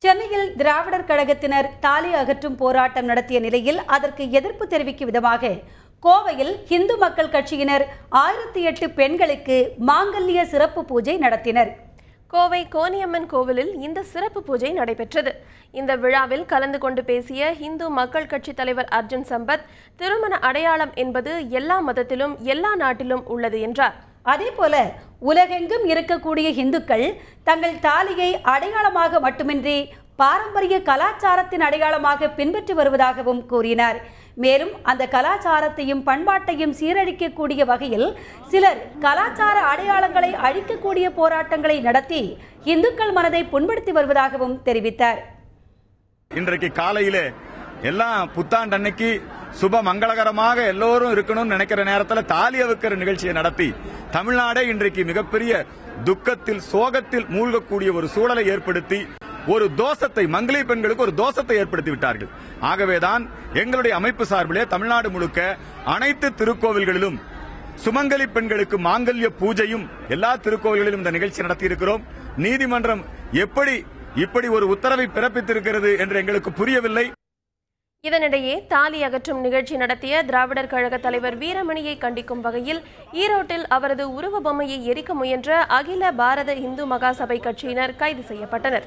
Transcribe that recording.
சென்னையில் திராவிடர் கழகத்தினர் தாலி அகற்றும் போராட்டம் நடத்திய நிலையில் அதற்கு எதிர்ப்பு தெரிவிக்கும் விதமாக கோவையில் இந்து மக்கள் கட்சியினர் 1008 பெண்களுக்கு மாங்கல்ய சிறப்பு பூஜை நடத்தினர். கோவை கோனியம்மன் கோவிலில் இந்த சிறப்பு பூஜை நடைபெற்றது. இந்த விழாவில் கலந்து கொண்டு பேசிய இந்து மக்கள் கட்சி தலைவர் அர்ஜுன் சம்பத், திருமண அடையாளம் என்பது எல்லா மதத்திலும் எல்லா நாட்டிலும் உள்ளது என்றார். அதேபோல உலகெங்கும் இருக்கக்கூடிய இந்துக்கள் தங்கள் தாலியை அடையாளமாக மட்டுமின்றி பாரம்பரிய கலாச்சாரத்தின் அடையாளமாக பின்பற்றி வருவதாகவும் கூறினார். மேலும் அந்த கலாச்சாரத்தையும் பண்பாட்டையும் சீரழிக்கக்கூடிய வகையில் சிலர் கலாச்சார அடையாளங்களை அழிக்கக்கூடிய போராட்டங்களை நடத்தி இந்துக்கள் மனதை புண்படுத்தி வருவதாகவும் தெரிவித்தார். இன்றைக்கு காலையிலே எல்லாம் புத்தாண்டு அன்னைக்கு சுப மங்களகரமாக எல்லோரும் இருக்கணும்னு நினைக்கிற நேரத்தில் தாலி அவுக்கிற நிகழ்ச்சியை நடத்தி தமிழ்நாடே இன்றைக்கு மிகப்பெரிய துக்கத்தில் சோகத்தில் மூழ்கக்கூடிய ஒரு சூழலை ஏற்படுத்தி ஒரு தோஷத்தை மங்களி பெண்களுக்கு ஒரு தோஷத்தை ஏற்படுத்தி விட்டார்கள். ஆகவேதான் எங்களுடைய அமைப்பு சார்பிலே தமிழ்நாடு முழுக்க அனைத்து திருக்கோவில்களிலும் சுமங்கலி பெண்களுக்கு மாங்கல்ய பூஜையும் எல்லா திருக்கோவில்களிலும் இந்த நிகழ்ச்சி நடத்தியிருக்கிறோம். நீதிமன்றம் இப்படி ஒரு உத்தரவை பிறப்பித்திருக்கிறது என்று எங்களுக்கு புரியவில்லை. இதனிடையே தாலி அகற்றும் நிகழ்ச்சி நடத்திய திராவிடர் கழக தலைவர் வீரமணியை கண்டிக்கும் வகையில் ஈரோட்டில் அவரது உருவ பொம்மையை எரிக்க முயன்ற அகில பாரத இந்து மகாசபை கட்சியினர் கைது செய்யப்பட்டனர்.